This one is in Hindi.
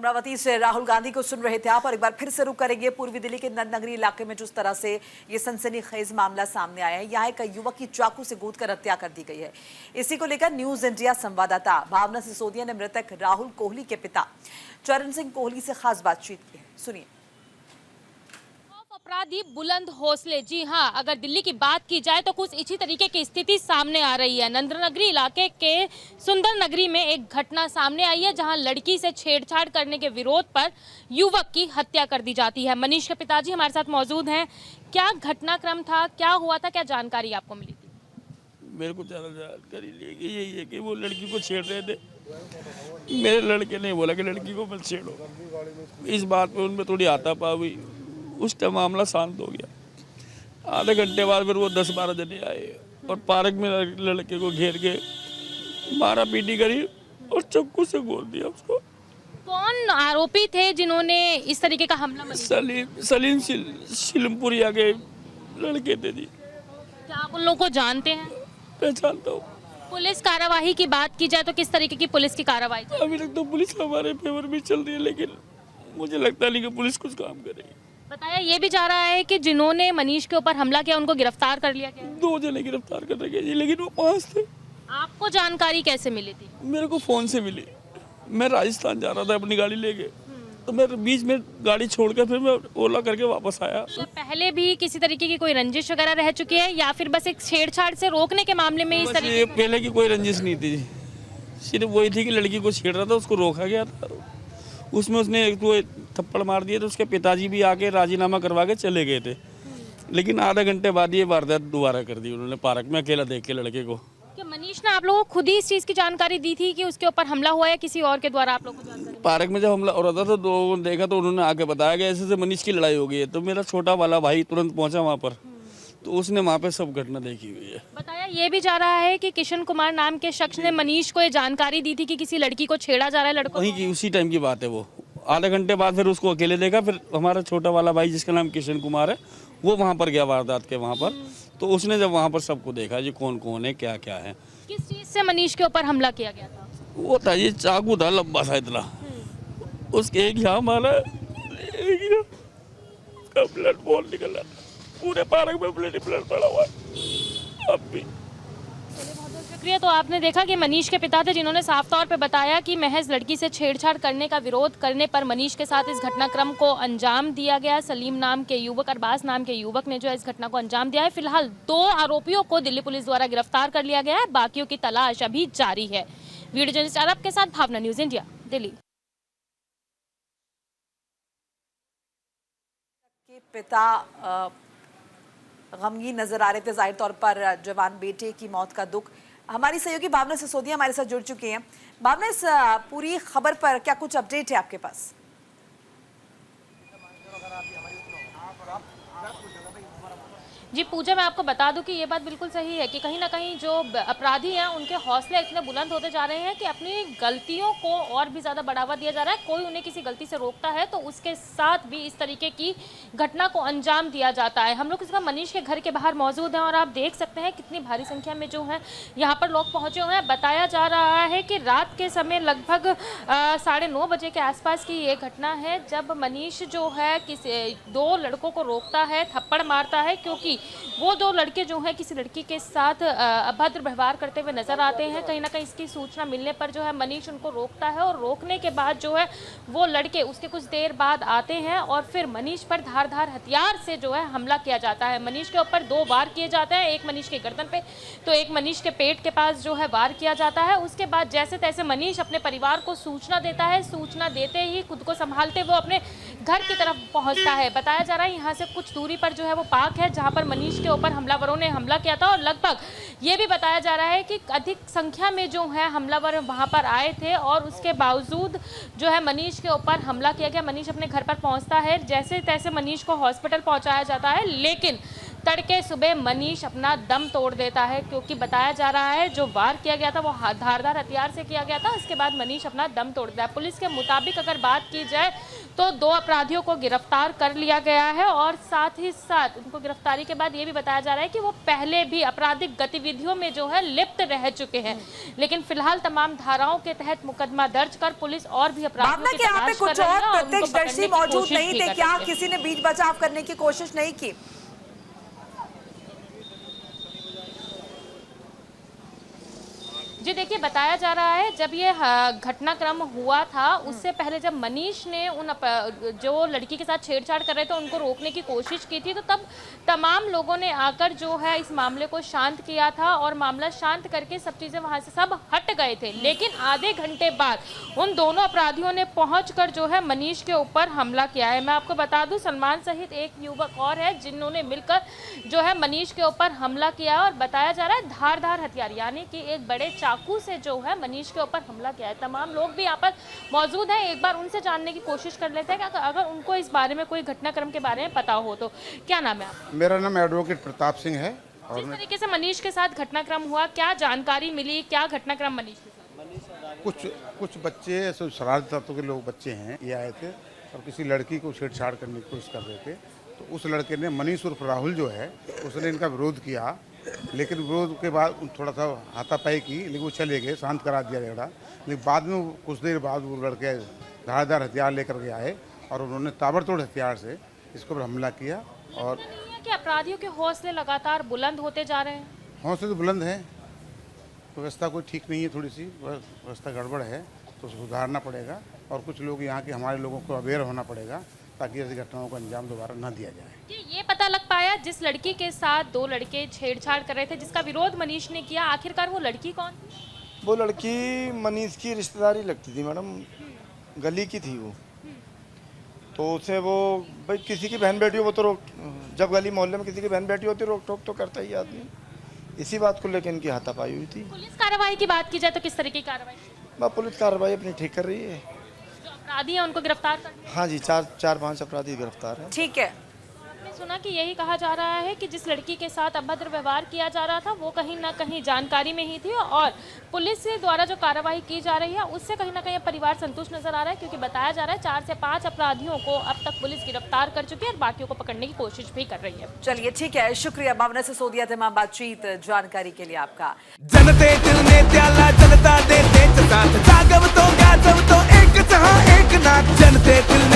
अमरावती से राहुल गांधी को सुन रहे थे आप, और एक बार फिर से रुक करेंगे पूर्वी दिल्ली के नंदनगरी इलाके में जिस तरह से ये सनसनीखेज मामला सामने आया है। यहाँ एक युवक की चाकू से गूंथकर हत्या कर दी गई है। इसी को लेकर न्यूज इंडिया संवाददाता भावना सिसोदिया ने मृतक राहुल कोहली के पिता चरण सिंह कोहली से खास बातचीत की है। सुनिए। अपराधी बुलंद हौसले, जी हाँ, अगर दिल्ली की बात की जाए तो कुछ इसी तरीके की स्थिति सामने आ रही है। नंदनगरी इलाके के सुंदर नगरी में एक घटना सामने आई है जहां लड़की से छेड़छाड़ करने के विरोध पर युवक की हत्या कर दी जाती है। मनीष के पिताजी हमारे साथ मौजूद हैं। क्या घटनाक्रम था, क्या हुआ था, क्या जानकारी आपको मिली थी? मेरे को ज़्यादा जानकारी यही है कि वो लड़की को छेड़ रहे थे। मेरे लड़के ने बोला कि लड़की को मत छेड़ो। इस बात पे उनमें थोड़ी हाथापाई हुई। उस टाइम मामला शांत हो गया। आधे घंटे बाद फिर वो 10-12 जने आए और पार्क में लड़के को घेर के मारा पीटी करी और चाकू से गोद दिया उसको। कौन आरोपी थे जिन्होंने इस तरीके का हमला? सलीम शिलमपुरिया के लड़के थे जी। क्या आप उन लोगों को जानते हैं? पहचानता हूँ। पुलिस कार्रवाई की बात की जाए तो किस तरीके की पुलिस की कार्रवाई? अभी तक तो पुलिस हमारे फेवर में चल रही है, लेकिन मुझे लगता नहीं कि पुलिस कुछ काम करेगी। बताया ये भी जा रहा है कि जिन्होंने मनीष के ऊपर हमला किया उनको गिरफ्तार कर लिया गया। 2 जने गिरफ्तार कर रखे जी, लेकिन वो 5 थे। आपको जानकारी कैसे मिली थी? मेरे को फोन से मिली। मैं राजस्थान जा रहा था अपनी गाड़ी लेके, तो मैं बीच में गाड़ी छोड़कर फिर मैं ओला करके वापस आया। तो पहले भी किसी तरीके की कोई रंजिश वगैरह रह चुकी है या फिर बस एक छेड़छाड़ से रोकने के मामले में इस तरीके? पहले की कोई रंजिश नहीं थी, सिर्फ वही थी कि लड़की को छेड़ रहा था, उसको रोका गया था। उसमें उसने एक तो थप्पड़ मार दिए, तो उसके पिताजी भी आके राजीनामा करवा के चले गए थे। लेकिन आधे घंटे बाद ये वारदात दोबारा कर दी उन्होंने पार्क में अकेला देख के लड़के को। क्या मनीष ने आप लोगों को खुद ही इस चीज़ की जानकारी दी थी कि उसके ऊपर हमला हुआ है, किसी और के द्वारा आप लोगों को जानकारी? पार्क में जब हमला हो रहा था तो लोगों देखा तो उन्होंने आके बताया कि ऐसे से मनीष की लड़ाई हो गई है। तो मेरा छोटा वाला भाई तुरंत पहुंचा वहाँ पर, तो उसने वहाँ पे सब घटना देखी हुई है। बताया ये भी जा रहा है कि किशन कुमार नाम के शख्स ने मनीष को ये जानकारी दी थी कि किसी लड़की को छेड़ा जा रहा है। लड़कों वहीं की उसी टाइम की बात है। वो आधे घंटे बाद फिर उसको अकेले देखा। फिर हमारा छोटा वाला भाई जिसका नाम किशन कुमार है, वो वहाँ पर गया वारदात के वहाँ पर, तो उसने जब वहाँ पर सबको देखा जी कौन कौन है क्या क्या है। किस चीज़ से मनीष के ऊपर हमला किया गया था? वो था ये चाकू था लंबा सा इतना, उसके एक यहाँ मारा, ब्लड बहुत निकल रहा था, पूरे पार्क में ब्लड पड़ा हुआ है अब भी। शुक्रिया। तो आपने देखा कि मनीष के पिता थे जिन्होंने साफ तौर पे बताया कि महज लड़की से छेड़छाड़ करने का विरोध करने पर मनीष के साथ इस घटनाक्रम को अंजाम दिया गया। सलीम नाम के युवक, अरबाज नाम के युवक ने जो है इस घटना को अंजाम दिया है। फिलहाल 2 आरोपियों को दिल्ली पुलिस द्वारा गिरफ्तार कर लिया गया है, बाकियों की तलाश अभी जारी है। वीडियो जर्नलिस्ट अरब के साथ भावना, न्यूज इंडिया, दिल्ली। पिता गमगीन नजर आ रहे थे, जाहिर तौर पर जवान बेटे की मौत का दुख। हमारी सहयोगी भावना सिसोदिया हमारे साथ जुड़ चुकी हैं। भावना, इस पूरी खबर पर क्या कुछ अपडेट है आपके पास? जी पूजा, मैं आपको बता दूं कि ये बात बिल्कुल सही है कि कहीं ना कहीं जो अपराधी हैं उनके हौसले इतने बुलंद होते जा रहे हैं कि अपनी गलतियों को और भी ज़्यादा बढ़ावा दिया जा रहा है। कोई उन्हें किसी गलती से रोकता है तो उसके साथ भी इस तरीके की घटना को अंजाम दिया जाता है। हम लोग इसका मनीष के घर के बाहर मौजूद हैं और आप देख सकते हैं कितनी भारी संख्या में जो है यहाँ पर लोग पहुँचे हुए हैं। बताया जा रहा है कि रात के समय लगभग 9:30 बजे के आसपास की ये घटना है, जब मनीष जो है किसी 2 लड़कों को रोकता है, थप्पड़ मारता है, क्योंकि वो 2 लड़के जो हैं किसी लड़की के साथ अभद्र व्यवहार करते हुए नजर आते हैं। कहीं ना कहीं इसकी सूचना मिलने पर जो है मनीष उनको रोकता है और रोकने के बाद जो है वो लड़के उसके कुछ देर बाद आते हैं और फिर मनीष पर धारदार हथियार से जो है हमला किया जाता है। मनीष के ऊपर 2 वार किए जाते हैं, एक मनीष के गर्दन पे तो एक मनीष के पेट के पास जो है वार किया जाता है। उसके बाद जैसे तैसे मनीष अपने परिवार को सूचना देता है। सूचना देते ही खुद को संभालते वो अपने घर की तरफ पहुंचता है। बताया जा रहा है यहाँ से कुछ दूरी पर जो है वो पार्क है जहाँ पर मनीष के ऊपर हमलावरों ने हमला किया था और लगभग ये भी बताया जा रहा है कि अधिक संख्या में जो है हमलावर वहां पर आए थे और उसके बावजूद जो है मनीष के ऊपर हमला किया गया। मनीष अपने घर पर पहुंचता है, जैसे तैसे मनीष को हॉस्पिटल पहुंचाया जाता है, लेकिन तड़के सुबह मनीष अपना दम तोड़ देता है, क्योंकि बताया जा रहा है जो वार किया गया था वो धारदार हथियार से किया गया था। इसके बाद मनीष अपना दम तोड़ देता है। पुलिस के मुताबिक अगर बात की जाए तो 2 अपराधियों को गिरफ्तार कर लिया गया है और साथ ही साथ उनको गिरफ्तारी के बाद ये भी बताया जा रहा है कि वो पहले भी आपराधिक गतिविधियों में जो है लिप्त रह चुके हैं। लेकिन फिलहाल तमाम धाराओं के तहत मुकदमा दर्ज कर पुलिस और भी अपराधियों मामला की के यहाँ पे तलाश कर कुछ रही और है और उनको प्रत्यक्षदर्शी पकड़ने की मौजूद कोशिश नहीं भी थे कर क्या? रही है। किसी ने बीच बचाव करने की कोशिश नहीं की? जी देखिए, बताया जा रहा है जब ये घटनाक्रम हुआ था उससे पहले जब मनीष ने जो लड़की के साथ छेड़छाड़ कर रहे थे उनको रोकने की कोशिश की थी, तो तब तमाम लोगों ने आकर जो है इस मामले को शांत किया था और मामला शांत करके सब चीज़ें वहाँ से सब हट गए थे। लेकिन आधे घंटे बाद उन दोनों अपराधियों ने पहुँचकर जो है मनीष के ऊपर हमला किया है। मैं आपको बता दूँ, सलमान सहित एक युवक और है जिन्होंने मिलकर जो है मनीष के ऊपर हमला किया और बताया जा रहा है धारदार हथियार यानी कि एक बड़े चाकू से जो है मनीष के ऊपर हमला किया है। तमाम लोग भी यहाँ पर मौजूद हैं, एक बार उनसे जानने की कोशिश कर लेते हैं कि अगर उनको इस बारे में कोई घटनाक्रम के बारे में पता हो तो। क्या नाम है आपका? मेरा नाम एडवोकेट प्रताप सिंह है। और जिस तरीके से मनीष के साथ घटनाक्रम हुआ, क्या जानकारी मिली, क्या घटनाक्रम मनीष के साथ? कुछ बच्चे ऐसे शरारती तत्व के लोग बच्चे हैं, ये आए थे और किसी लड़की को छेड़छाड़ करने की कोशिश कर रहे थे। तो उस लड़के ने, मनीष उर्फ राहुल जो है, उसने इनका विरोध किया। लेकिन विरोध के बाद थोड़ा सा हाथापाई की, लेकिन वो चले गए, शांत करा दिया झगड़ा। लेकिन बाद में कुछ देर बाद वो लड़के धारदार हथियार लेकर के आए और उन्होंने ताबड़तोड़ हथियार से इसके ऊपर हमला किया। और नहीं है कि अपराधियों के हौसले लगातार बुलंद होते जा रहे हैं? हौसले तो बुलंद है, व्यवस्था कोई ठीक नहीं है, थोड़ी सी व्यवस्था गड़बड़ है, तो सुधारना पड़ेगा। और कुछ लोग यहाँ के हमारे लोगों को अवेयर होना पड़ेगा ताकि ऐसी घटनाओं का अंजाम दोबारा न दिया जाए। ये पता लग पाया जिस लड़की के साथ 2 लड़के छेड़छाड़ कर रहे थे, जिसका विरोध मनीष ने किया, आखिरकार वो लड़की कौन थी? वो लड़की मनीष की रिश्तेदारी लगती थी मैडम, गली की थी वो। तो उसे वो भाई किसी की बहन बेटी हो वो तो रोक, जब गली मोहल्ले में किसी की बहन बेटी होती रोक टोक तो करता ही आदमी। इसी बात को लेकर इनकी हाथापाई हुई थी। पुलिस कार्रवाई की बात की जाए तो किस तरह की कार्रवाई? पुलिस कार्रवाई अपनी ठीक कर रही है। जो अपराधी हैं उनको गिरफ्तार कर लिया? हाँ जी, 4-5 अपराधी गिरफ्तार हैं। ठीक है। आपने सुना कि यही कहा जा रहा है कि जिस लड़की के साथ अभद्र व्यवहार किया जा रहा था वो कहीं ना कहीं जानकारी में ही थी और पुलिस द्वारा जो कार्रवाई की जा रही है उससे कहीं ना कहीं परिवार संतुष्ट नजर आ रहा है, क्योंकि बताया जा रहा है 4 से 5 अपराधियों को अब तक पुलिस गिरफ्तार कर चुकी है और बाकियों को पकड़ने की कोशिश भी कर रही है। चलिए ठीक है, शुक्रिया भावना सिसोदिया तमाम बातचीत जानकारी के लिए आपका। जनतेतील नेत्याला जनता देते साथ जागवतो गाजवतो एकच हा एक नाथ जनतेतील